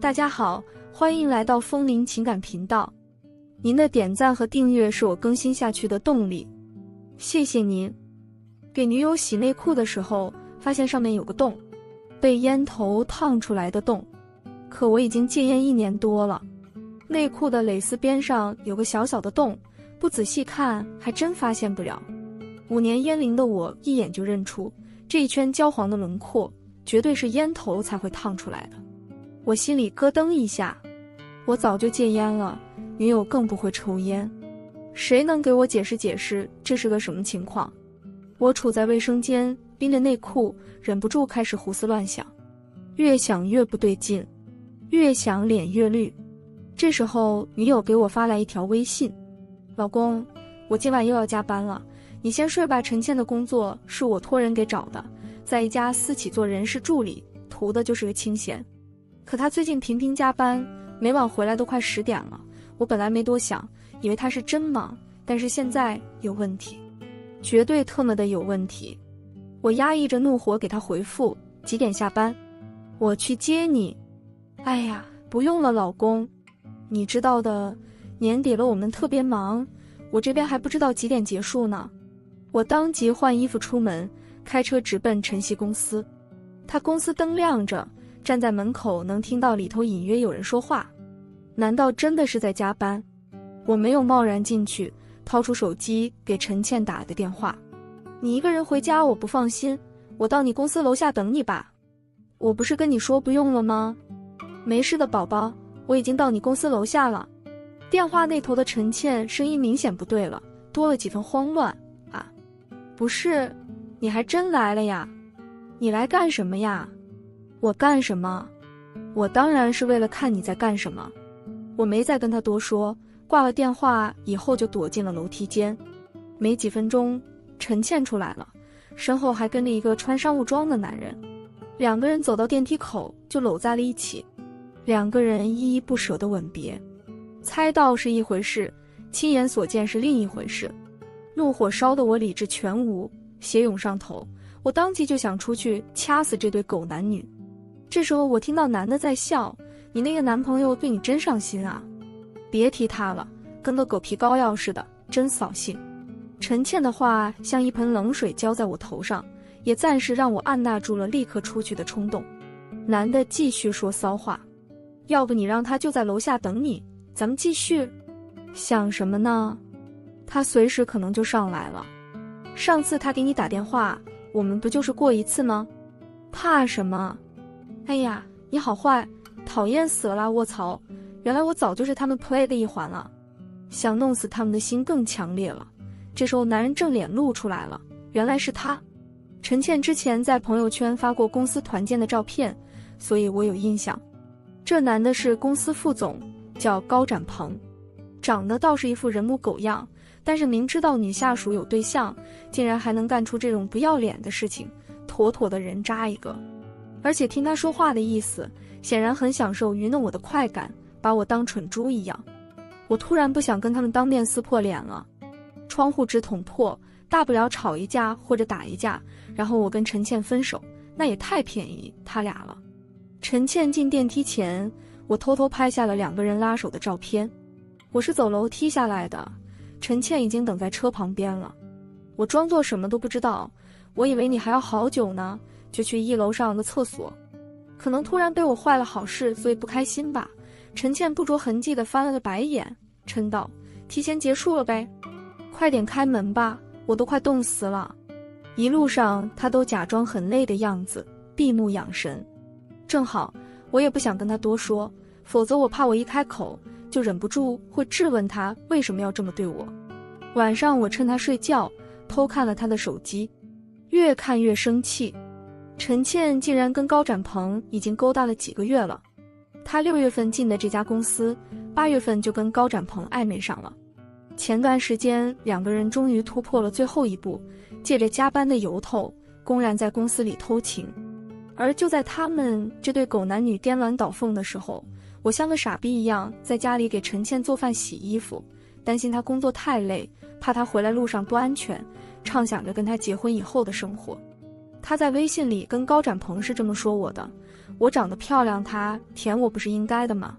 大家好，欢迎来到风铃情感频道。您的点赞和订阅是我更新下去的动力，谢谢您。给女友洗内裤的时候，发现上面有个洞，被烟头烫出来的洞。可我已经戒烟1年多了，内裤的蕾丝边上有个小小的洞，不仔细看还真发现不了。5年烟龄的我一眼就认出，这一圈焦黄的轮廓绝对是烟头才会烫出来的。我心里咯噔一下，我早就戒烟了，女友更不会抽烟，谁能给我解释解释这是个什么情况？我处在卫生间，拎着内裤，忍不住开始胡思乱想，越想越不对劲，越想脸越绿。这时候女友给我发来一条微信：老公，我今晚又要加班了，你先睡吧。陈倩的工作是我托人给找的，在一家私企做人事助理，图的就是个清闲。可他最近频频加班，每晚回来都快10点了。我本来没多想，以为他是真忙，但是现在有问题，绝对特么的有问题。我压抑着怒火给他回复：几点下班？我去接你。哎呀，不用了老公，你知道的，年底了我们特别忙，我这边还不知道几点结束呢。我当即换衣服出门，开车直奔晨曦公司。他公司灯亮着，站在门口能听到里头隐约有人说话，难道真的是在加班？我没有贸然进去，掏出手机给陈倩打的电话：你一个人回家我不放心，我到你公司楼下等你吧。我不是跟你说不用了吗？没事的宝宝，我已经到你公司楼下了。电话那头的陈倩声音明显不对了，多了几分慌乱。啊，不是，你还真来了呀？你来干什么呀？我干什么？我当然是为了看你在干什么。我没再跟他多说，挂了电话以后就躲进了楼梯间。没几分钟，陈倩出来了，身后还跟着一个穿商务装的男人。2个人走到电梯口就搂在了一起，2个人依依不舍的吻别。猜到是一回事，亲眼所见是另一回事。怒火烧得我理智全无，血涌上头，我当即就想出去掐死这对狗男女。这时候我听到男的在笑：你那个男朋友对你真上心啊，别提他了，跟个狗皮膏药似的，真扫兴。陈倩的话像一盆冷水浇在我头上，也暂时让我按捺住了立刻出去的冲动。男的继续说骚话：要不你让他就在楼下等你，咱们继续。想什么呢？他随时可能就上来了。上次他给你打电话，我们不就是过一次吗？怕什么？哎呀，你好坏，讨厌死了啦！卧槽，原来我早就是他们 play 的一环了。想弄死他们的心更强烈了。这时候男人正脸露出来了，原来是他。陈倩之前在朋友圈发过公司团建的照片，所以我有印象。这男的是公司副总，叫高展鹏，长得倒是一副人模狗样，但是明知道女下属有对象，竟然还能干出这种不要脸的事情，妥妥的人渣一个。而且听他说话的意思，显然很享受愚弄我的快感，把我当蠢猪一样。我突然不想跟他们当面撕破脸了，窗户纸捅破，大不了吵一架或者打一架，然后我跟陈倩分手，那也太便宜他俩了。陈倩进电梯前，我偷偷拍下了2个人拉手的照片。我是走楼梯下来的，陈倩已经等在车旁边了。我装作什么都不知道，我以为你还要好久呢，就去1楼上的厕所。可能突然被我坏了好事，所以不开心吧。陈倩不着痕迹地翻了个白眼，嗔道：提前结束了呗，快点开门吧，我都快冻死了。一路上他都假装很累的样子，闭目养神。正好我也不想跟他多说，否则我怕我一开口就忍不住会质问他为什么要这么对我。晚上我趁他睡觉偷看了他的手机，越看越生气。陈倩竟然跟高展鹏已经勾搭了几个月了。他6月份进的这家公司，8月份就跟高展鹏暧昧上了。前段时间2个人终于突破了最后一步，借着加班的由头，公然在公司里偷情。而就在他们这对狗男女颠鸾倒凤的时候，我像个傻逼一样在家里给陈倩做饭洗衣服，担心她工作太累，怕她回来路上不安全，畅想着跟他结婚以后的生活。他在微信里跟高展鹏是这么说我的：我长得漂亮，他舔我不是应该的吗？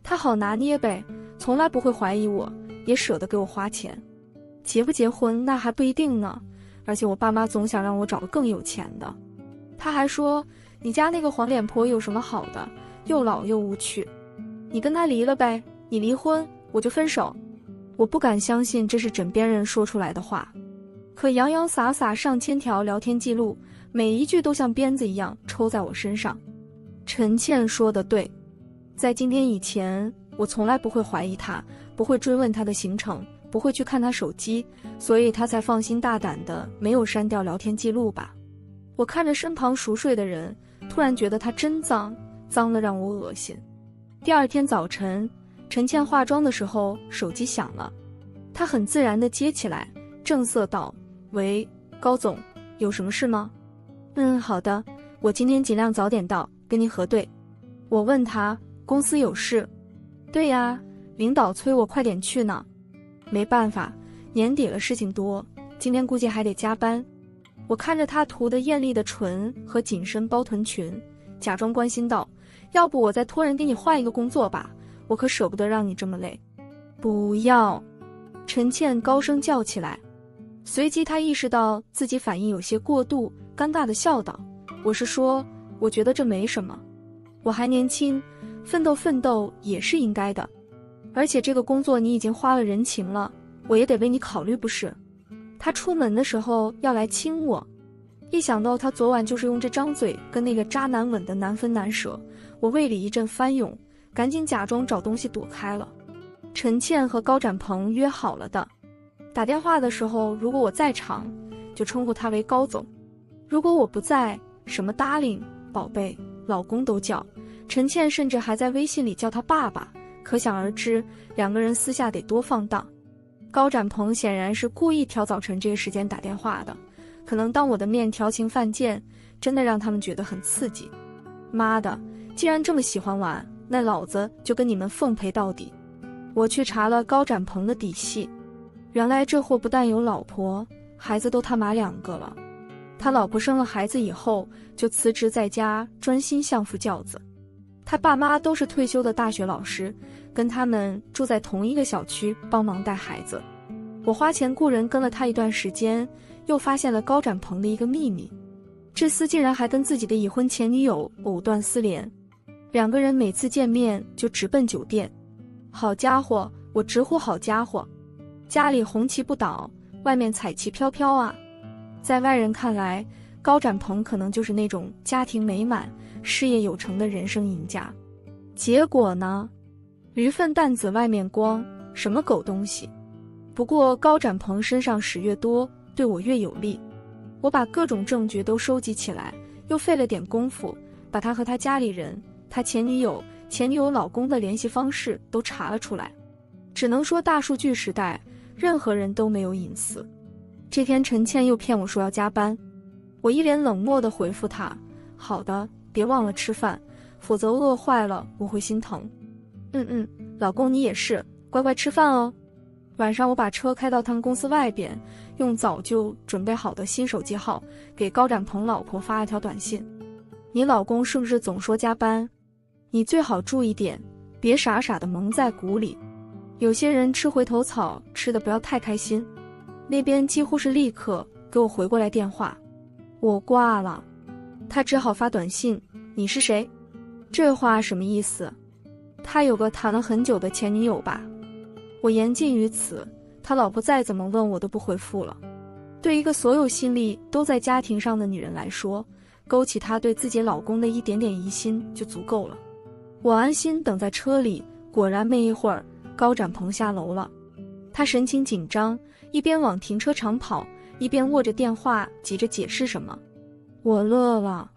他好拿捏呗，从来不会怀疑我，也舍得给我花钱。结不结婚那还不一定呢，而且我爸妈总想让我找个更有钱的。他还说，你家那个黄脸婆有什么好的，又老又无趣，你跟他离了呗，你离婚我就分手。我不敢相信这是枕边人说出来的话，可洋洋洒洒上千条聊天记录，每一句都像鞭子一样抽在我身上。陈倩说的对，在今天以前，我从来不会怀疑他，不会追问他的行程，不会去看他手机，所以他才放心大胆的没有删掉聊天记录吧。我看着身旁熟睡的人，突然觉得他真脏，脏得让我恶心。第二天早晨，陈倩化妆的时候，手机响了，她很自然地接起来，正色道：喂，高总，有什么事吗？好的，我今天尽量早点到，跟您核对。我问她，公司有事？对呀，领导催我快点去呢。没办法，年底了事情多，今天估计还得加班。我看着她涂得艳丽的唇和紧身包臀裙，假装关心道：要不我再托人给你换一个工作吧，我可舍不得让你这么累。不要！陈倩高声叫起来。随即她意识到自己反应有些过度，尴尬地笑道：我是说，我觉得这没什么，我还年轻，奋斗奋斗也是应该的，而且这个工作你已经花了人情了，我也得为你考虑不是？他出门的时候要来亲我，一想到他昨晚就是用这张嘴跟那个渣男吻得难分难舍，我胃里一阵翻涌，赶紧假装找东西躲开了。陈倩和高展鹏约好了的，打电话的时候如果我在场，就称呼他为高总，如果我不在，什么 darling、宝贝、老公都叫。陈倩甚至还在微信里叫他爸爸，可想而知两个人私下得多放荡。高展鹏显然是故意挑早晨这个时间打电话的，可能当我的面调情犯贱，真的让他们觉得很刺激。妈的，既然这么喜欢玩，那老子就跟你们奉陪到底。我去查了高展鹏的底细，原来这货不但有老婆，孩子都他妈2个了。他老婆生了孩子以后，就辞职在家专心相夫教子。他爸妈都是退休的大学老师，跟他们住在同一个小区，帮忙带孩子。我花钱雇人跟了他一段时间，又发现了高展鹏的一个秘密，这厮竟然还跟自己的已婚前女友藕断丝连，两个人每次见面就直奔酒店。好家伙，我直呼好家伙，家里红旗不倒，外面彩旗飘飘啊。在外人看来，高展鹏可能就是那种家庭美满、事业有成的人生赢家。结果呢，驴粪蛋子外面光，什么狗东西。不过高展鹏身上屎越多，对我越有利。我把各种证据都收集起来，又费了点功夫，把他和他家里人、他前女友老公的联系方式都查了出来。只能说大数据时代，任何人都没有隐私。这天陈倩又骗我说要加班，我一脸冷漠地回复她：好的，别忘了吃饭，否则饿坏了我会心疼。老公你也是，乖乖吃饭哦。晚上我把车开到他们公司外边，用早就准备好的新手机号给高展鹏老婆发了条短信：你老公是不是总说加班？你最好注意点，别傻傻的蒙在鼓里。有些人吃回头草吃的不要太开心。那边几乎是立刻给我回过来电话，我挂了。他只好发短信：你是谁？这话什么意思？他有个谈了很久的前女友吧？我言尽于此，他老婆再怎么问我都不回复了。对一个所有心力都在家庭上的女人来说，勾起她对自己老公的一点点疑心就足够了。我安心等在车里，果然没一会儿，高展鹏下楼了。他神情紧张，一边往停车场跑，一边握着电话急着解释什么。我乐了，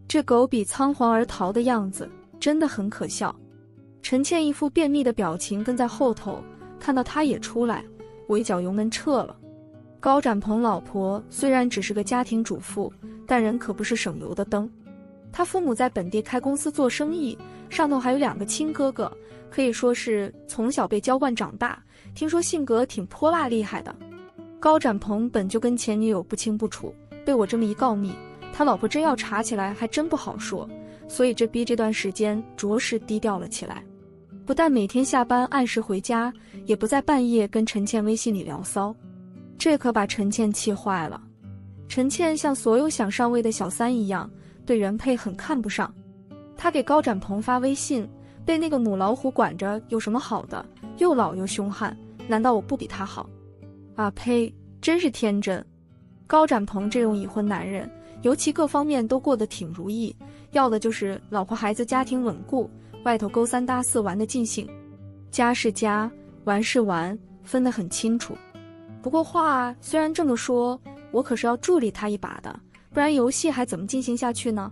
这狗比仓皇而逃的样子真的很可笑。陈倩一副便秘的表情跟在后头，看到他也出来，我一脚油门撤了。高展鹏老婆虽然只是个家庭主妇，但人可不是省油的灯。他父母在本地开公司做生意，上头还有2个亲哥哥，可以说是从小被娇惯长大，听说性格挺泼辣厉害的。高展鹏本就跟前女友不清不楚，被我这么一告密，他老婆真要查起来还真不好说，所以这逼这段时间着实低调了起来。不但每天下班按时回家，也不在半夜跟陈倩微信里聊骚，这可把陈倩气坏了。陈倩像所有想上位的小三一样，对原配很看不上。她给高展鹏发微信，被那个母老虎管着有什么好的，又老又凶悍，难道我不比他好？啊呸，真是天真。高展鹏这种已婚男人，尤其各方面都过得挺如意，要的就是老婆孩子家庭稳固，外头勾三搭四玩得尽兴，家是家，玩是玩，分得很清楚。不过话虽然这么说，我可是要助力他一把的，不然游戏还怎么进行下去呢？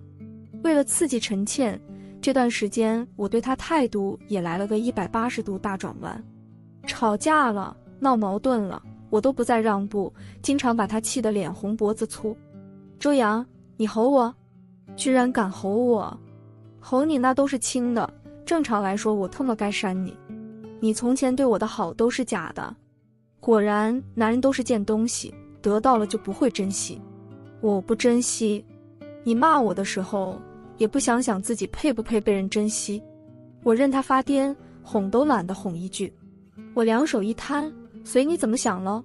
为了刺激陈倩，这段时间我对他态度也来了个180度大转弯。吵架了，闹矛盾了，我都不再让步，经常把他气得脸红脖子粗。周阳，你吼我？居然敢吼我？吼你那都是轻的，正常来说我他妈该扇你。你从前对我的好都是假的。果然，男人都是贱东西，得到了就不会珍惜。我不珍惜。你骂我的时候，也不想想自己配不配被人珍惜。我任他发癫，哄都懒得哄一句。我两手一摊，随你怎么想了。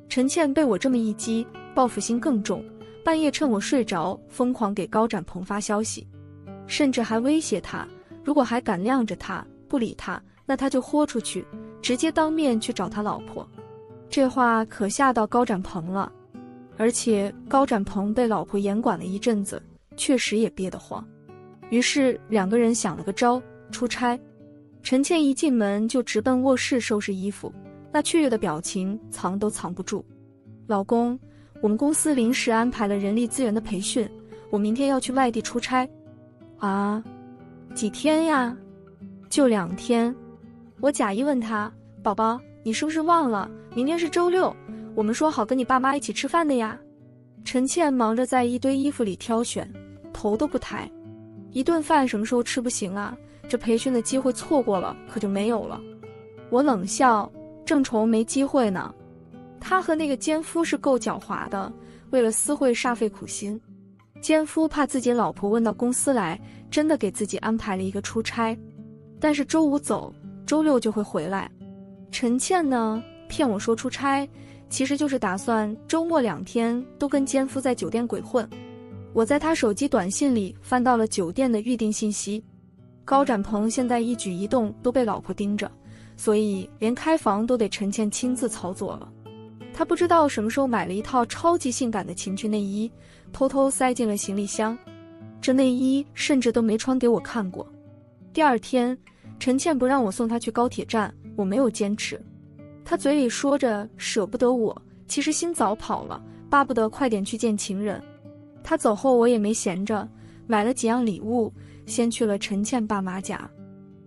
陈倩被我这么一激，报复心更重，半夜趁我睡着，疯狂给高展鹏发消息，甚至还威胁他，如果还敢晾着他，不理他，那他就豁出去，直接当面去找他老婆。这话可吓到高展鹏了，而且高展鹏被老婆严管了一阵子，确实也憋得慌。于是两个人想了个招，出差。陈倩一进门就直奔卧室收拾衣服，那雀跃的表情藏都藏不住。老公，我们公司临时安排了人力资源的培训，我明天要去外地出差。啊，几天呀？就2天。我假意问他，宝宝，你是不是忘了明天是周六，我们说好跟你爸妈一起吃饭的呀？陈倩忙着在一堆衣服里挑选，头都不抬。一顿饭什么时候吃不行啊？这培训的机会错过了可就没有了。我冷笑，正愁没机会呢。他和那个奸夫是够狡猾的，为了私会煞费苦心。奸夫怕自己老婆问到公司来，真的给自己安排了一个出差，但是周5走，周6就会回来。陈倩呢，骗我说出差，其实就是打算周末2天都跟奸夫在酒店鬼混。我在他手机短信里翻到了酒店的预订信息，高展鹏现在一举一动都被老婆盯着，所以连开房都得陈倩亲自操作了。他不知道什么时候买了一套超级性感的情趣内衣，偷偷塞进了行李箱，这内衣甚至都没穿给我看过。第2天，陈倩不让我送她去高铁站，我没有坚持。他嘴里说着舍不得我，其实心早跑了，巴不得快点去见情人。他走后我也没闲着，买了几样礼物，先去了陈倩爸妈家。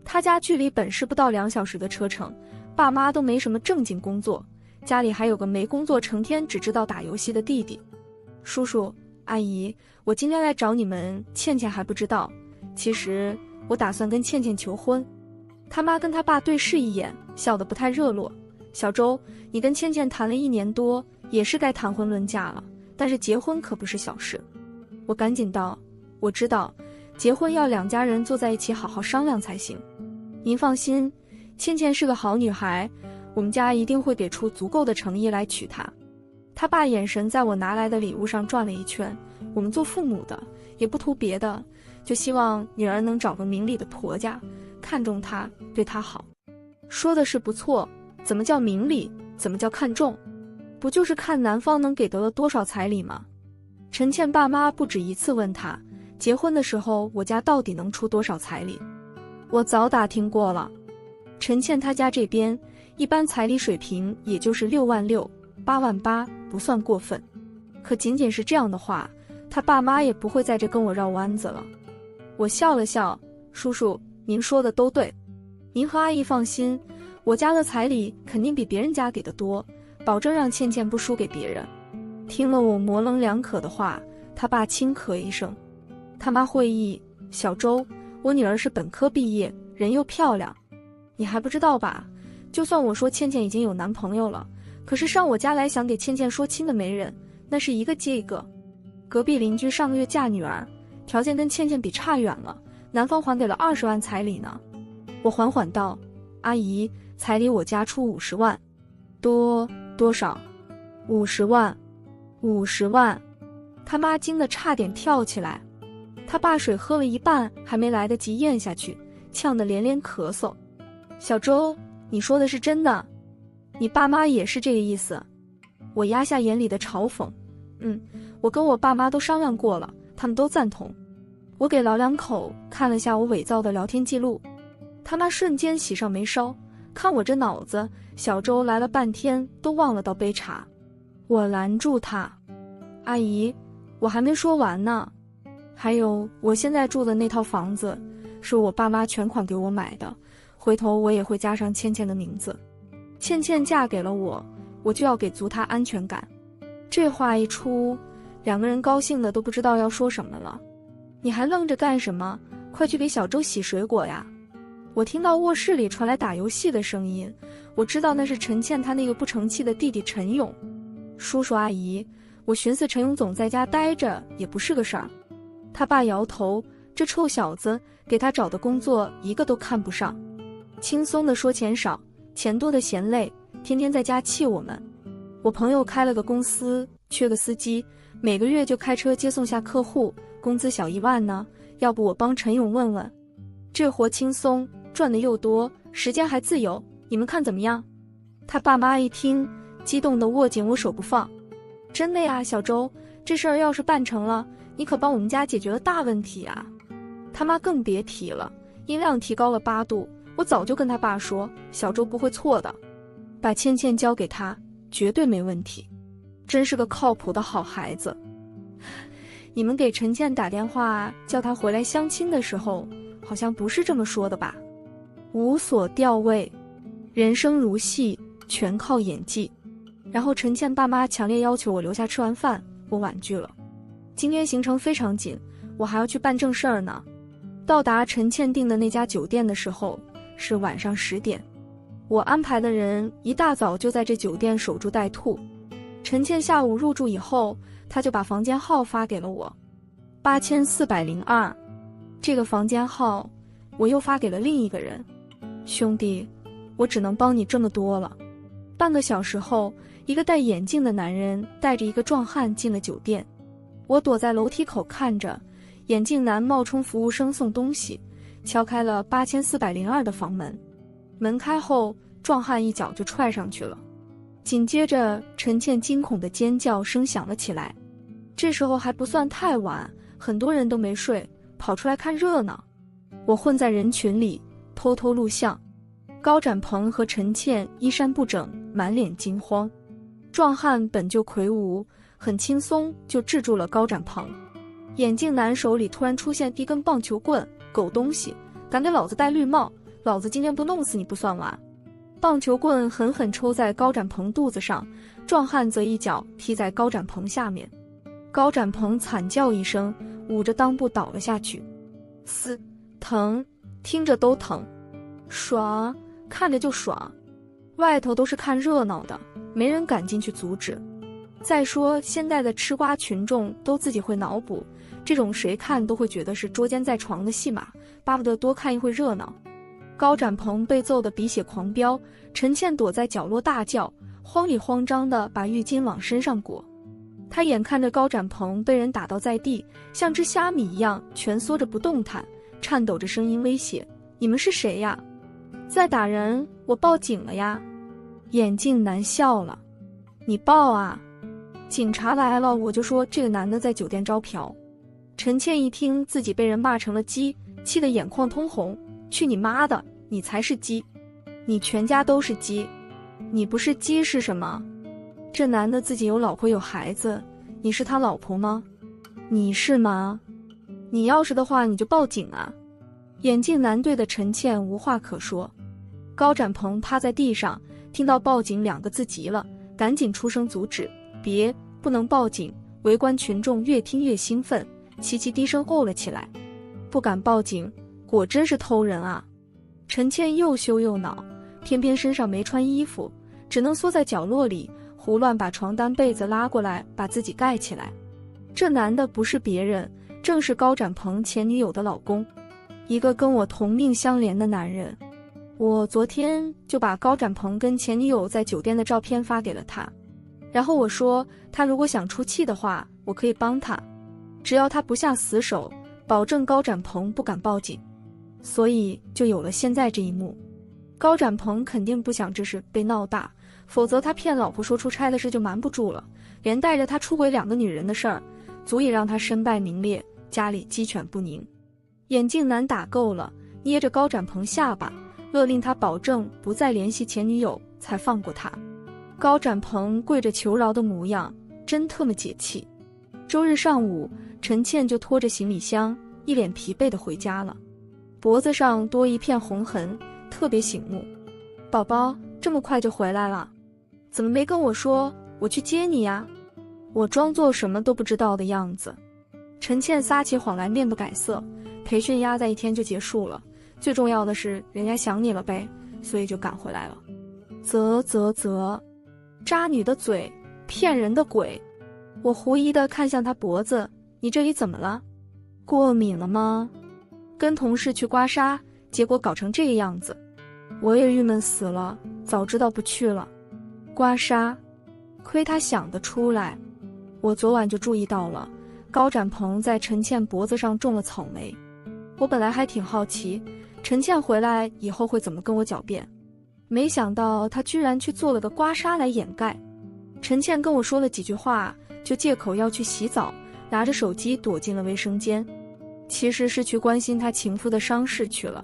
他家距离本市不到2小时的车程，爸妈都没什么正经工作，家里还有个没工作成天只知道打游戏的弟弟。叔叔阿姨，我今天来找你们，倩倩还不知道，其实我打算跟倩倩求婚。他妈跟他爸对视一眼，笑得不太热络。小周，你跟倩倩谈了1年多，也是该谈婚论嫁了，但是结婚可不是小事。我赶紧道，我知道，结婚要2家人坐在一起好好商量才行。您放心，倩倩是个好女孩，我们家一定会给出足够的诚意来娶她。他爸眼神在我拿来的礼物上转了一圈，我们做父母的也不图别的，就希望女儿能找个明理的婆家，看重她，对她好。说的是不错，怎么叫明理？怎么叫看重？不就是看男方能给得了多少彩礼吗？陈倩爸妈不止一次问他，结婚的时候我家到底能出多少彩礼？我早打听过了，陈倩他家这边一般彩礼水平也就是6万6、8万8，不算过分。可仅仅是这样的话，他爸妈也不会在这跟我绕弯子了。我笑了笑，叔叔，您说的都对，您和阿姨放心，我家的彩礼肯定比别人家给的多，保证让倩倩不输给别人。听了我模棱两可的话，他爸轻咳一声。他妈会意，小周，我女儿是本科毕业，人又漂亮，你还不知道吧？就算我说倩倩已经有男朋友了，可是上我家来想给倩倩说亲的媒人，那是一个接一个。隔壁邻居上个月嫁女儿，条件跟倩倩比差远了，男方还给了20万彩礼呢。我缓缓道：阿姨，彩礼我家出50万。多少？50万。50万。他妈惊得差点跳起来。他爸水喝了一半，还没来得及咽下去，呛得连连咳嗽。小周，你说的是真的？你爸妈也是这个意思？我压下眼里的嘲讽。我跟我爸妈都商量过了，他们都赞同。我给老两口看了下我伪造的聊天记录，他妈瞬间喜上眉梢，看我这脑子，小周来了半天都忘了倒杯茶。我拦住他：阿姨，我还没说完呢。还有，我现在住的那套房子是我爸妈全款给我买的，回头我也会加上倩倩的名字。倩倩嫁给了我，我就要给足她安全感。这话一出，两个人高兴的都不知道要说什么了。你还愣着干什么？快去给小周洗水果呀！我听到卧室里传来打游戏的声音，我知道那是陈倩她那个不成器的弟弟陈勇。叔叔阿姨，我寻思陈勇总在家待着也不是个事儿。他爸摇头，这臭小子给他找的工作一个都看不上，轻松的说钱少，钱多的嫌累，天天在家气我们。我朋友开了个公司，缺个司机，每个月就开车接送下客户，工资小1万呢，要不我帮陈勇问问。这活轻松，赚的又多，时间还自由，你们看怎么样？他爸妈一听，激动地握紧我手不放。真的呀，小周，这事儿要是办成了，你可帮我们家解决了大问题啊。他妈更别提了，音量提高了8度。我早就跟他爸说，小周不会错的，把倩倩交给他，绝对没问题。真是个靠谱的好孩子。你们给陈倩打电话叫她回来相亲的时候，好像不是这么说的吧？无所吊位，人生如戏，全靠演技。然后陈倩爸妈强烈要求我留下吃完饭，我婉拒了。今天行程非常紧，我还要去办正事儿呢。到达陈倩订的那家酒店的时候是晚上10点，我安排的人一大早就在这酒店守株待兔。陈倩下午入住以后，他就把房间号发给了我，8402。这个房间号我又发给了另一个人。兄弟，我只能帮你这么多了。半个小时后，一个戴眼镜的男人带着一个壮汉进了酒店。我躲在楼梯口看着，眼镜男冒充服务生送东西，敲开了8402的房门。门开后，壮汉一脚就踹上去了。紧接着，陈倩惊恐的尖叫声响了起来。这时候还不算太晚，很多人都没睡，跑出来看热闹。我混在人群里，偷偷录像。高展鹏和陈倩衣衫不整，满脸惊慌。壮汉本就魁梧，很轻松就制住了高展鹏。眼镜男手里突然出现一根棒球棍，狗东西，敢给老子戴绿帽，老子今天不弄死你不算完。棒球棍狠狠抽在高展鹏肚子上，壮汉则一脚踢在高展鹏下面。高展鹏惨叫一声，捂着裆部倒了下去。疼，听着都疼，爽，看着就爽。外头都是看热闹的，没人敢进去阻止。再说现在的吃瓜群众都自己会脑补，这种谁看都会觉得是捉奸在床的戏码，巴不得多看一会热闹。高展鹏被揍得鼻血狂飙，陈倩躲在角落大叫，慌里慌张地把浴巾往身上裹。他眼看着高展鹏被人打倒在地，像只虾米一样蜷缩着不动弹，颤抖着声音威胁：你们是谁呀？再打人我报警了呀。眼镜男笑了：你报啊，警察来了我就说这个男的在酒店招嫖。陈倩一听自己被人骂成了鸡，气得眼眶通红，去你妈的，你才是鸡，你全家都是鸡，你不是鸡是什么？这男的自己有老婆有孩子，你是他老婆吗？你是吗？你要是的话你就报警啊。眼镜男对的陈倩无话可说。高展鹏趴在地上，听到报警2个字急了，赶紧出声阻止：别，不能报警。围观群众越听越兴奋，齐齐低声哦了起来。不敢报警，果真是偷人啊。陈倩又羞又恼，偏偏身上没穿衣服，只能缩在角落里胡乱把床单被子拉过来把自己盖起来。这男的不是别人，正是高展鹏前女友的老公，一个跟我同命相连的男人。我昨天就把高展鹏跟前女友在酒店的照片发给了他，然后我说他如果想出气的话，我可以帮他，只要他不下死手，保证高展鹏不敢报警。所以就有了现在这一幕。高展鹏肯定不想这事被闹大，否则他骗老婆说出差的事就瞒不住了，连带着他出轨2个女人的事儿，足以让他身败名裂，家里鸡犬不宁。眼镜男打够了，捏着高展鹏下巴，勒令他保证不再联系前女友，才放过他。高展鹏跪着求饶的模样，真特么解气。周日上午，陈倩就拖着行李箱，一脸疲惫地回家了，脖子上多一片红痕，特别醒目。宝宝，这么快就回来了？怎么没跟我说？我去接你呀。我装作什么都不知道的样子。陈倩撒起谎来，面不改色。培训压在1天就结束了，最重要的是人家想你了呗，所以就赶回来了。渣女的嘴，骗人的鬼。我狐疑地看向他脖子，你这里怎么了？过敏了吗？跟同事去刮痧，结果搞成这个样子。我也郁闷死了，早知道不去了。刮痧，亏他想得出来。我昨晚就注意到了，高展鹏在陈倩脖子上种了草莓。我本来还挺好奇，陈倩回来以后会怎么跟我狡辩，没想到他居然去做了个刮痧来掩盖。陈倩跟我说了几句话，就借口要去洗澡，拿着手机躲进了卫生间，其实是去关心他情妇的伤势去了。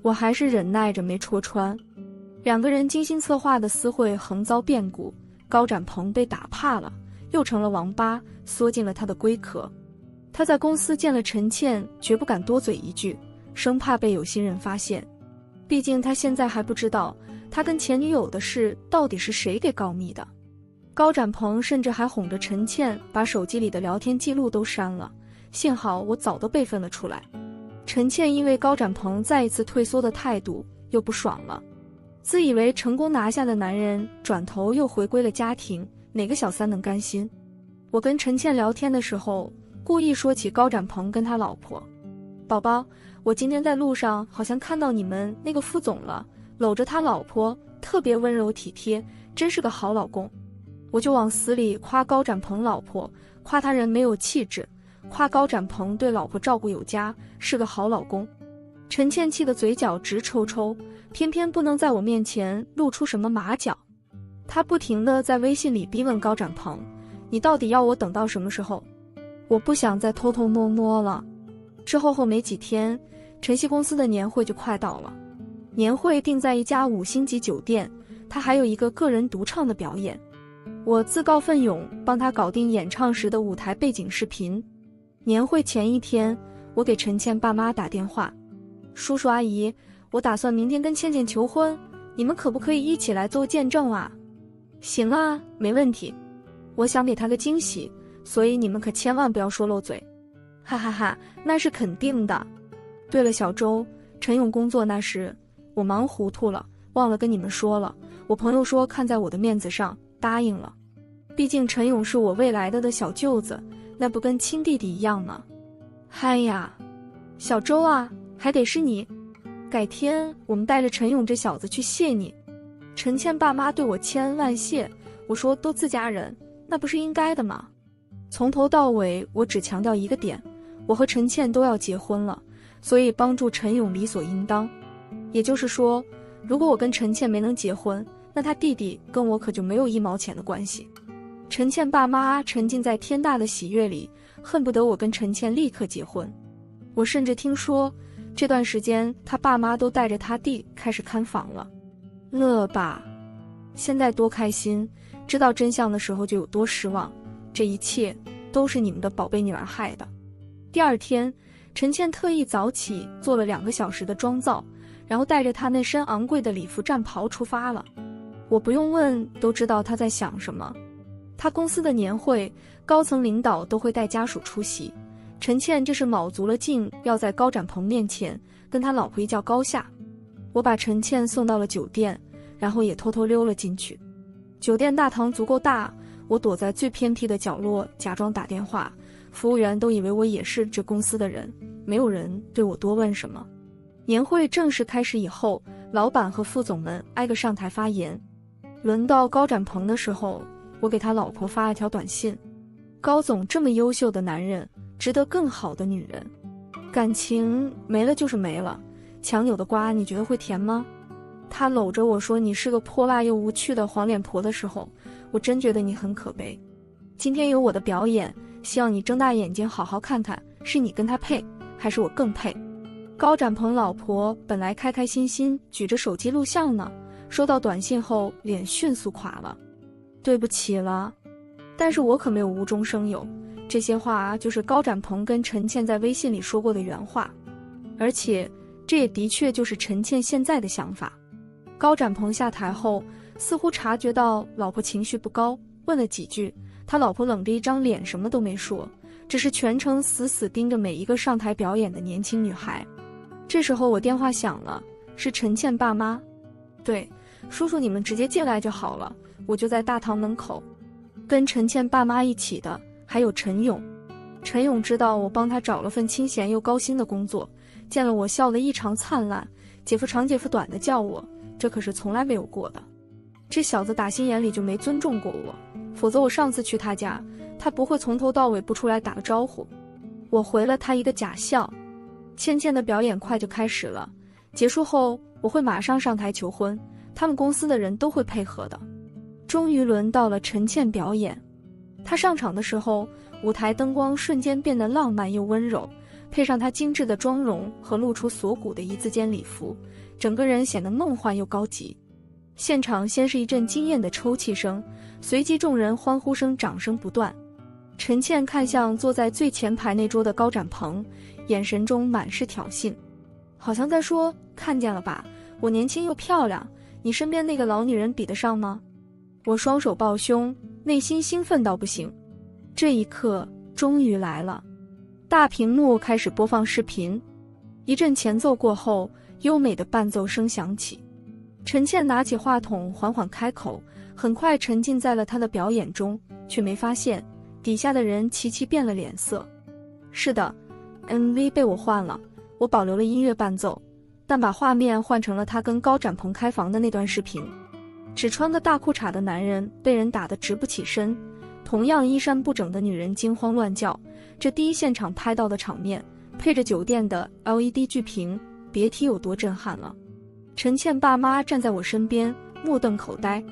我还是忍耐着没戳穿。2个人精心策划的私会横遭变故，高展鹏被打怕了，又成了王八，缩进了他的龟壳。他在公司见了陈倩，绝不敢多嘴一句，生怕被有心人发现。毕竟他现在还不知道他跟前女友的事到底是谁给告密的。高展鹏甚至还哄着陈倩把手机里的聊天记录都删了，幸好我早都备份了出来。陈倩因为高展鹏再一次退缩的态度又不爽了，自以为成功拿下的男人转头又回归了家庭，哪个小三能甘心？我跟陈倩聊天的时候故意说起高展鹏跟他老婆。宝宝，我今天在路上好像看到你们那个副总了，搂着他老婆，特别温柔体贴，真是个好老公。我就往死里夸高展鹏老婆，夸他人没有气质，夸高展鹏对老婆照顾有加，是个好老公。陈倩气的嘴角直抽抽，偏偏不能在我面前露出什么马脚。她不停地在微信里逼问高展鹏，你到底要我等到什么时候？我不想再偷偷摸摸了。之后没几天，晨曦公司的年会就快到了。年会定在一家5星级酒店，他还有一个个人独唱的表演。我自告奋勇帮他搞定演唱时的舞台背景视频。年会前1天，我给陈倩爸妈打电话，叔叔阿姨，我打算明天跟倩倩求婚，你们可不可以一起来做见证啊？行啊，没问题。我想给他个惊喜，所以你们可千万不要说漏嘴。哈哈哈，那是肯定的。对了，小周，陈勇工作那事，我忙糊涂了，忘了跟你们说了。我朋友说看在我的面子上，答应了。毕竟陈勇是我未来的小舅子，那不跟亲弟弟一样吗？嗨呀，小周啊，还得是你。改天我们带着陈勇这小子去谢你。陈倩爸妈对我千恩万谢，我说都自家人，那不是应该的吗？从头到尾我只强调一个点，我和陈倩都要结婚了，所以帮助陈勇理所应当。也就是说，如果我跟陈倩没能结婚，那他弟弟跟我可就没有1毛钱的关系。陈倩爸妈沉浸在天大的喜悦里，恨不得我跟陈倩立刻结婚。我甚至听说这段时间他爸妈都带着他弟开始看房了。乐吧，现在多开心，知道真相的时候就有多失望。这一切都是你们的宝贝女儿害的。第2天，陈倩特意早起做了2个小时的妆造，然后带着她那身昂贵的礼服战袍出发了。我不用问都知道她在想什么。她公司的年会，高层领导都会带家属出席，陈倩这是卯足了劲要在高展鹏面前跟他老婆一较高下。我把陈倩送到了酒店，然后也偷偷溜了进去。酒店大堂足够大，我躲在最偏僻的角落假装打电话，服务员都以为我也是这公司的人，没有人对我多问什么。年会正式开始以后，老板和副总们挨个上台发言。轮到高展鹏的时候，我给他老婆发了条短信：高总这么优秀的男人，值得更好的女人。感情没了就是没了，强扭的瓜你觉得会甜吗？他搂着我说你是个泼辣又无趣的黄脸婆的时候，我真觉得你很可悲。今天有我的表演，希望你睁大眼睛好好看看，是你跟他配，还是我更配？高展鹏老婆本来开开心心举着手机录像呢，收到短信后脸迅速垮了。对不起了，但是我可没有无中生有，这些话就是高展鹏跟陈倩在微信里说过的原话，而且这也的确就是陈倩现在的想法。高展鹏下台后，似乎察觉到老婆情绪不高，问了几句，他老婆冷着一张脸什么都没说，只是全程死死盯着每一个上台表演的年轻女孩。这时候我电话响了，是陈倩爸妈。对，叔叔你们直接进来就好了，我就在大堂门口。跟陈倩爸妈一起的还有陈勇。陈勇知道我帮他找了份清闲又高薪的工作，见了我笑得异常灿烂，姐夫长姐夫短的叫我，这可是从来没有过的。这小子打心眼里就没尊重过我，否则我上次去他家，他不会从头到尾不出来打个招呼。我回了他一个假笑。倩倩的表演快就开始了，结束后我会马上上台求婚，他们公司的人都会配合的。终于轮到了陈倩表演，她上场的时候，舞台灯光瞬间变得浪漫又温柔，配上她精致的妆容和露出锁骨的一字肩礼服，整个人显得梦幻又高级。现场先是一阵惊艳的抽泣声，随即众人欢呼声、掌声不断。陈倩看向坐在最前排那桌的高展鹏，眼神中满是挑衅，好像在说：看见了吧，我年轻又漂亮，你身边那个老女人比得上吗？我双手抱胸，内心兴奋到不行。这一刻终于来了，大屏幕开始播放视频，一阵前奏过后，优美的伴奏声响起。陈倩拿起话筒缓缓开口，很快沉浸在了她的表演中，却没发现底下的人齐齐变了脸色。是的， MV 被我换了，我保留了音乐伴奏，但把画面换成了他跟高展鹏开房的那段视频。只穿个大裤衩的男人被人打得直不起身，同样衣衫不整的女人惊慌乱叫。这第一现场拍到的场面，配着酒店的 LED 巨屏，别提有多震撼了。陈倩爸妈站在我身边，目瞪口呆。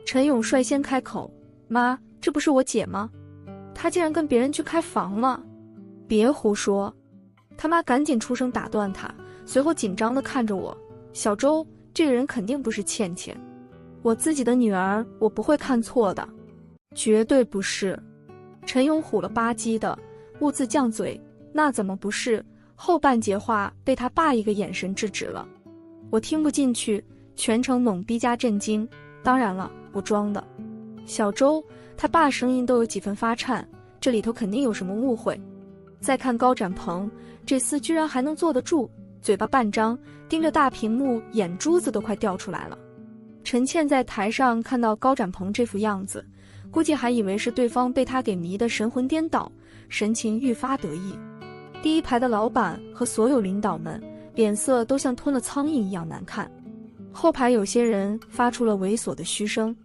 陈勇率先开口：妈，这不是我姐吗？她竟然跟别人去开房了。别胡说！他妈赶紧出声打断他，随后紧张地看着我：小周，这个人肯定不是倩倩，我自己的女儿，我不会看错的，绝对不是。陈勇虎了吧唧的兀自犟嘴：那怎么不是？后半截话被他爸一个眼神制止了。我听不进去，全程懵逼加震惊。当然了，我装的。小周，他爸声音都有几分发颤，这里头肯定有什么误会。再看高展鹏，这厮居然还能坐得住，嘴巴半张，盯着大屏幕，眼珠子都快掉出来了。陈倩在台上看到高展鹏这副样子，估计还以为是对方被他给迷得神魂颠倒，神情愈发得意。第一排的老板和所有领导们脸色都像吞了苍蝇一样难看，后排有些人发出了猥琐的嘘声。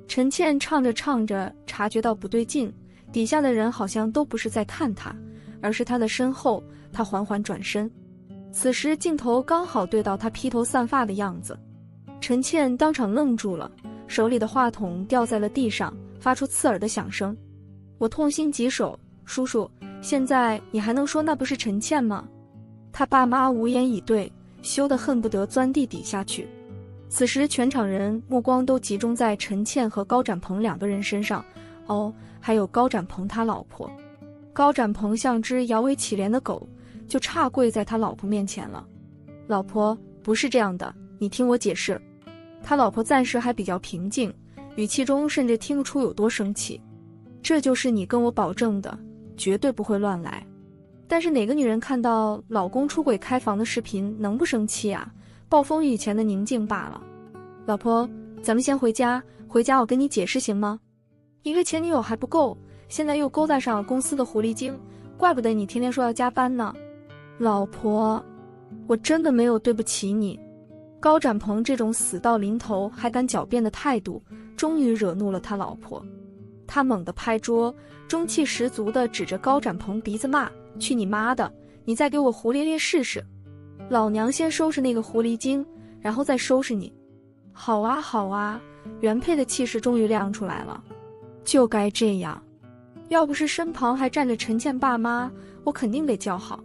陈倩唱着唱着察觉到不对劲，底下的人好像都不是在看他，而是他的身后。他缓缓转身，此时镜头刚好对到他披头散发的样子。陈倩当场愣住了，手里的话筒掉在了地上，发出刺耳的响声。我痛心疾首：叔叔，现在你还能说那不是陈倩吗？他爸妈无言以对，羞得恨不得钻地底下去。此时全场人目光都集中在陈倩和高展鹏两个人身上，哦，还有高展鹏他老婆。高展鹏像只摇尾乞怜的狗，就差跪在他老婆面前了。老婆，不是这样的，你听我解释。他老婆暂时还比较平静，语气中甚至听不出有多生气。这就是你跟我保证的，绝对不会乱来。但是哪个女人看到老公出轨开房的视频能不生气啊？暴风雨前的宁静罢了。老婆，咱们先回家，回家我跟你解释行吗？一个前女友还不够，现在又勾搭上了公司的狐狸精，怪不得你天天说要加班呢。老婆，我真的没有对不起你。高展鹏这种死到临头还敢狡辩的态度，终于惹怒了他老婆。他猛地拍桌，中气十足地指着高展鹏鼻子骂：去你妈的，你再给我胡咧咧试试，老娘先收拾那个狐狸精，然后再收拾你。好啊好啊，原配的气势终于亮出来了，就该这样。要不是身旁还站着陈倩爸妈，我肯定得叫好。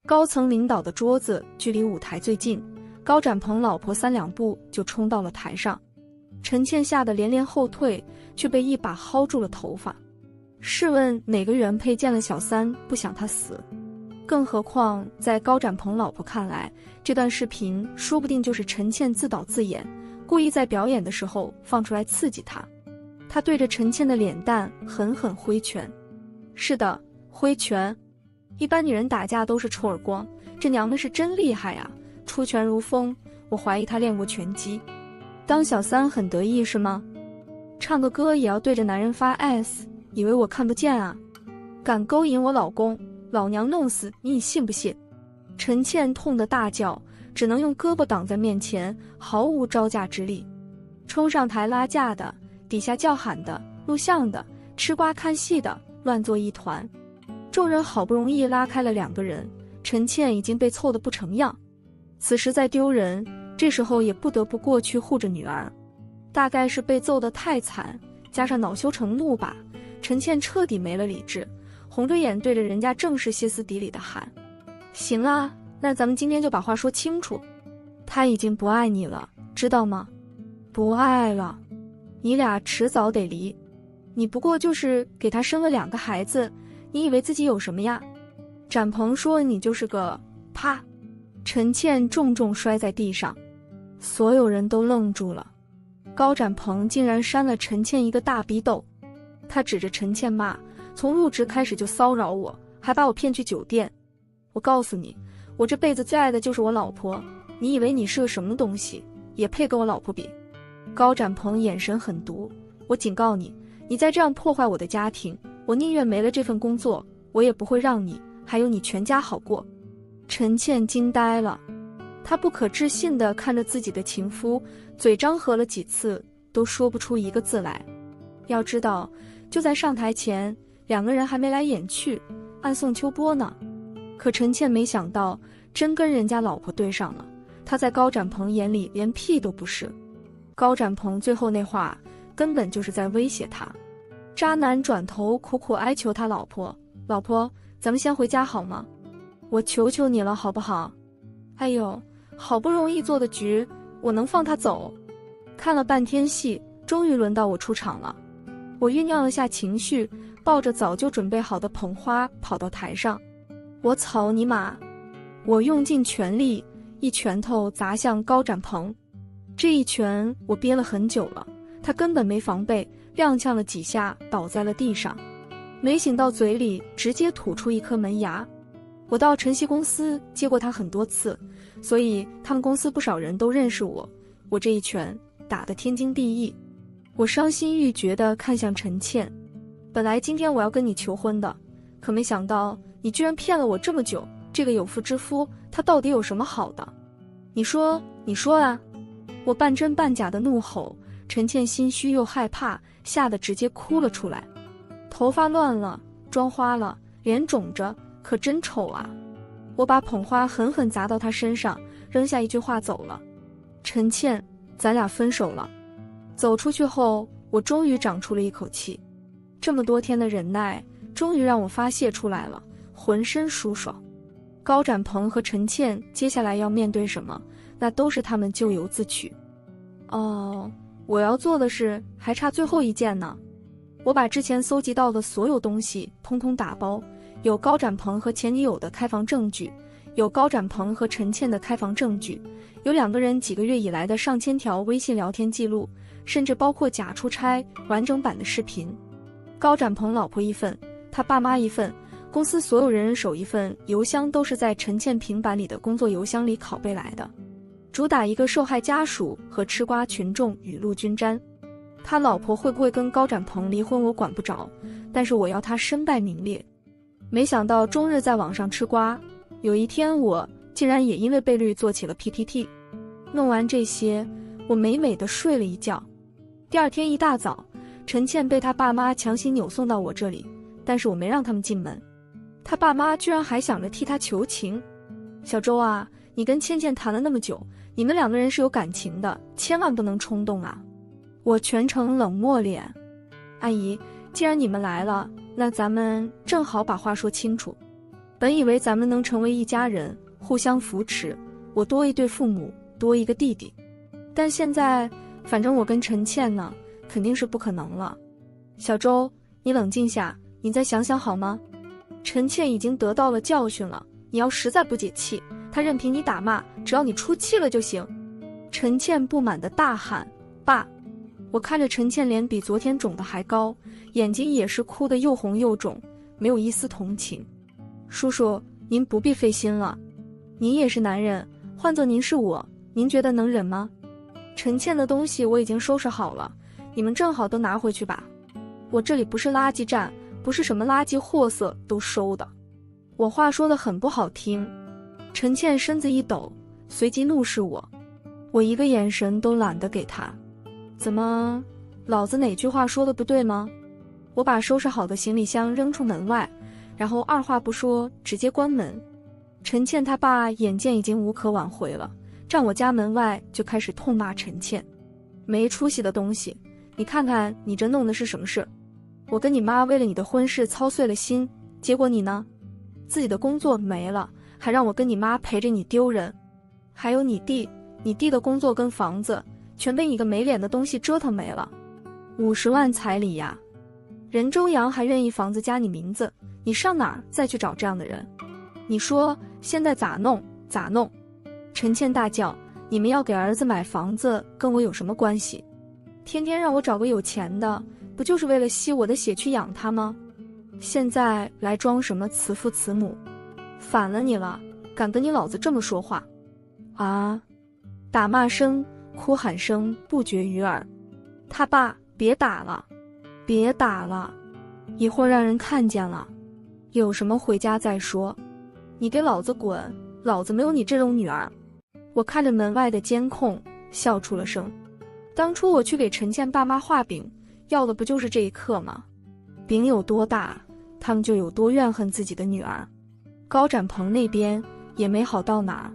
高层领导的桌子距离舞台最近，高展鹏老婆3两步就冲到了台上，陈倩吓得连连后退，却被一把薅住了头发。试问哪个原配见了小三不想他死？更何况在高展鹏老婆看来，这段视频说不定就是陈倩自导自演，故意在表演的时候放出来刺激他。他对着陈倩的脸蛋狠狠挥拳。是的，挥拳。一般女人打架都是抽耳光，这娘们是真厉害啊，出拳如风，我怀疑她练过拳击。当小三很得意是吗？唱个歌也要对着男人发 S， 以为我看不见啊？敢勾引我老公，老娘弄死你信不信？陈倩痛得大叫，只能用胳膊挡在面前，毫无招架之力。冲上台拉架的，底下叫喊的，录像的，吃瓜看戏的，乱作一团。众人好不容易拉开了2个人，陈倩已经被凑得不成样。此时再丢人，这时候也不得不过去护着女儿。大概是被揍得太惨，加上恼羞成怒吧，陈倩彻底没了理智，红着眼对着人家正是歇斯底里的喊：行啊，那咱们今天就把话说清楚，他已经不爱你了，知道吗？不爱了，你俩迟早得离。你不过就是给他生了2个孩子，你以为自己有什么呀？展鹏说你就是个……啪！陈倩重重摔在地上，所有人都愣住了。高展鹏竟然扇了陈倩一个大逼斗，他指着陈倩骂：从入职开始就骚扰我，还把我骗去酒店。我告诉你，我这辈子最爱的就是我老婆，你以为你是个什么东西，也配跟我老婆比？高展鹏眼神狠毒，我警告你，你再这样破坏我的家庭，我宁愿没了这份工作，我也不会让你还有你全家好过。陈倩惊呆了，她不可置信地看着自己的情夫，嘴张合了几次都说不出一个字来。要知道，就在上台前，2个人还没来眼去，暗送秋波呢。可陈倩没想到，真跟人家老婆对上了，她在高展鹏眼里连屁都不是。高展鹏最后那话根本就是在威胁他。渣男转头苦苦哀求他老婆：老婆，咱们先回家好吗？我求求你了好不好？哎呦，好不容易做的局，我能放他走？看了半天戏，终于轮到我出场了。我酝酿了下情绪，抱着早就准备好的捧花跑到台上。我操你妈！我用尽全力，一拳头砸向高展鹏。这一拳我憋了很久了，他根本没防备，踉跄了几下倒在了地上，没醒到嘴里直接吐出一颗门牙。我到晨曦公司接过他很多次，所以他们公司不少人都认识我。我这一拳打得天经地义。我伤心欲绝地看向陈倩，本来今天我要跟你求婚的，可没想到你居然骗了我这么久，这个有妇之夫他到底有什么好的？你说啊！我半真半假的怒吼，陈倩心虚又害怕，吓得直接哭了出来，头发乱了，妆花了，脸肿着，可真丑啊！我把捧花狠狠砸到她身上，扔下一句话走了：陈倩，咱俩分手了。走出去后，我终于长出了一口气，这么多天的忍耐终于让我发泄出来了，浑身舒爽。高展鹏和陈倩接下来要面对什么，那都是他们咎由自取。哦，我要做的事还差最后一件呢。我把之前搜集到的所有东西通通打包，有高展鹏和前女友的开房证据，有高展鹏和陈倩的开房证据，有2个人几个月以来的上千条微信聊天记录，甚至包括假出差完整版的视频。高展鹏老婆一份，他爸妈一份，公司所有人手一份，邮箱都是在陈倩平板里的工作邮箱里拷贝来的，主打一个受害家属和吃瓜群众雨露均沾。他老婆会不会跟高展鹏离婚我管不着，但是我要他身败名裂。没想到终日在网上吃瓜，有一天我竟然也因为被绿做起了 PPT。弄完这些，我美美的睡了一觉。第二天一大早，陈倩被她爸妈强行扭送到我这里，但是我没让他们进门。她爸妈居然还想着替她求情。小周啊，你跟倩倩谈了那么久，你们两个人是有感情的，千万不能冲动啊。我全程冷漠脸。阿姨，既然你们来了，那咱们正好把话说清楚。本以为咱们能成为一家人，互相扶持，我多一对父母，多一个弟弟。但现在，反正我跟陈倩呢，肯定是不可能了。小周，你冷静下，你再想想好吗？陈倩已经得到了教训了，你要实在不解气，她任凭你打骂，只要你出气了就行。陈倩不满地大喊：爸！我看着陈倩脸比昨天肿得还高，眼睛也是哭得又红又肿，没有一丝同情。叔叔，您不必费心了，您也是男人，换做您是我，您觉得能忍吗？陈倩的东西我已经收拾好了，你们正好都拿回去吧。我这里不是垃圾站，不是什么垃圾货色都收的。我话说得很不好听。陈倩身子一抖，随即怒视我，我一个眼神都懒得给她。怎么，老子哪句话说的不对吗？我把收拾好的行李箱扔出门外，然后二话不说直接关门。陈倩她爸眼见已经无可挽回了，站我家门外就开始痛骂陈倩，没出息的东西，你看看你这弄的是什么事？我跟你妈为了你的婚事操碎了心，结果你呢？自己的工作没了，还让我跟你妈陪着你丢人。还有你弟的工作跟房子全被你个没脸的东西折腾没了。50万彩礼呀，任周阳还愿意房子加你名字，你上哪儿再去找这样的人？你说现在咋弄？陈倩大叫，你们要给儿子买房子跟我有什么关系？天天让我找个有钱的，不就是为了吸我的血去养他吗？现在来装什么慈父慈母？反了你了，敢跟你老子这么说话啊！打骂声哭喊声不绝于耳。他爸，别打了，别打了，一会儿让人看见了，有什么回家再说。你给老子滚，老子没有你这种女儿。我看着门外的监控，笑出了声。当初我去给陈倩爸妈画饼，要的不就是这一刻吗？饼有多大，他们就有多怨恨自己的女儿。高展鹏那边也没好到哪儿，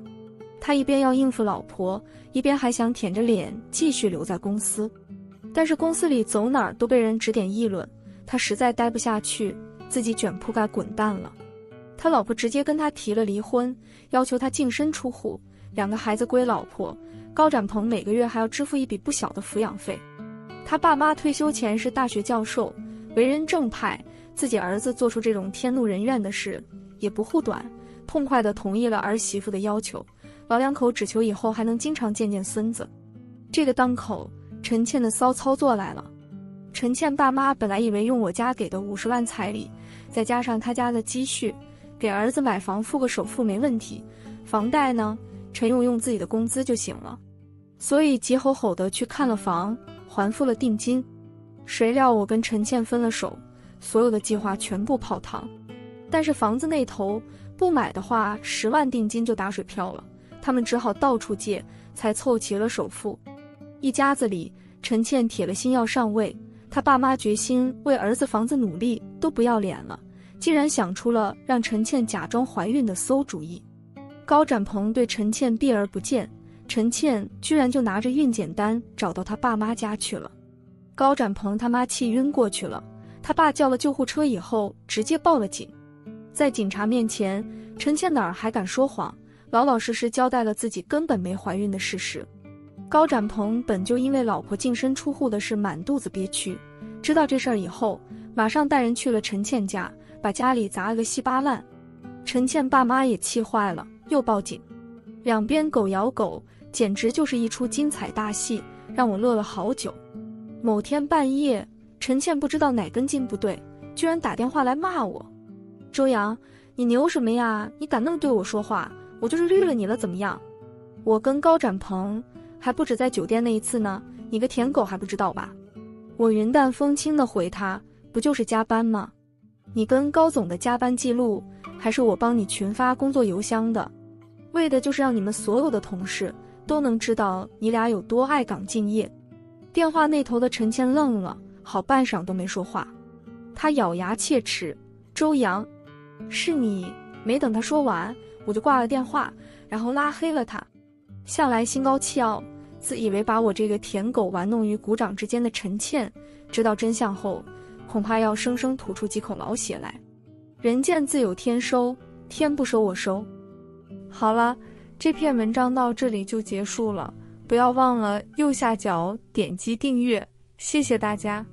他一边要应付老婆，一边还想舔着脸继续留在公司。但是公司里走哪儿都被人指点议论，他实在待不下去，自己卷铺盖滚蛋了。他老婆直接跟他提了离婚，要求他净身出户，2个孩子归老婆，高展鹏每个月还要支付一笔不小的抚养费。他爸妈退休前是大学教授，为人正派，自己儿子做出这种天怒人怨的事也不护短，痛快地同意了儿媳妇的要求。老两口只求以后还能经常见见孙子。这个当口，陈倩的骚操作来了。陈倩爸妈本来以为用我家给的50万彩礼，再加上他家的积蓄，给儿子买房付个首付没问题，房贷呢，陈勇用自己的工资就行了。所以急吼吼地去看了房，还付了定金。谁料我跟陈倩分了手，所有的计划全部泡汤。但是房子那头不买的话，10万定金就打水漂了，他们只好到处借，才凑齐了首付。一家子里，陈倩铁了心要上位，他爸妈决心为儿子房子努力，都不要脸了，竟然想出了让陈倩假装怀孕的馊主意。高展鹏对陈倩避而不见，陈倩居然就拿着孕检单找到他爸妈家去了。高展鹏他妈气晕过去了，他爸叫了救护车以后直接报了警。在警察面前，陈倩哪儿还敢说谎，老老实实交代了自己根本没怀孕的事实。高展鹏本就因为老婆净身出户的事满肚子憋屈，知道这事儿以后，马上带人去了陈倩家，把家里砸了个稀巴烂。陈倩爸妈也气坏了，又报警。两边狗咬狗，简直就是一出精彩大戏，让我乐了好久。某天半夜，陈倩不知道哪根筋不对，居然打电话来骂我：周阳，你牛什么呀？你敢那么对我说话，我就是绿了你了怎么样？我跟高展鹏还不止在酒店那一次呢，你个舔狗还不知道吧？我云淡风轻地回他，不就是加班吗？你跟高总的加班记录，还是我帮你群发工作邮箱的，为的就是让你们所有的同事都能知道你俩有多爱岗敬业。电话那头的陈倩愣了，好半晌都没说话。他咬牙切齿：周阳，是你。没等他说完，我就挂了电话，然后拉黑了他。向来心高气傲，自以为把我这个舔狗玩弄于股掌之间的陈倩，知道真相后，恐怕要生生吐出几口老血来。人见自有天收，天不收我收。好了，这篇文章到这里就结束了，不要忘了右下角点击订阅，谢谢大家。